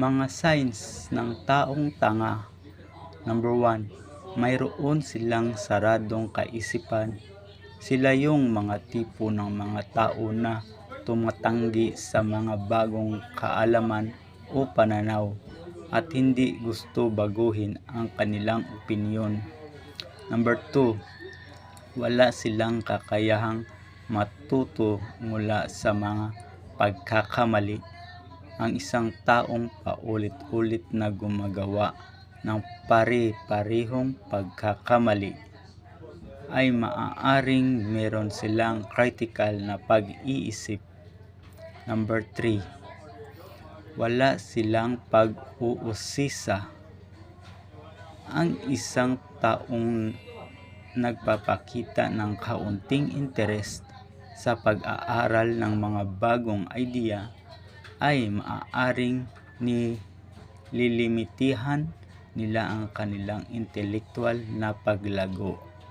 Mga signs ng taong tanga. Number 1, mayroon silang saradong kaisipan. Sila yung mga tipo ng mga tao na tumatanggi sa mga bagong kaalaman o pananaw at hindi gusto baguhin ang kanilang opinyon. Number 2, wala silang kakayahang matuto mula sa mga pagkakamali. Ang isang taong paulit-ulit na gumagawa ng pare-parehong pagkakamali ay maaaring meron silang critical na pag-iisip. Number 3, wala silang pag-uusisa. Ang isang taong nagpapakita ng kaunting interes sa pag-aaral ng mga bagong idea ay maaaring nililimitihan nila ang kanilang intelektuwal na paglago.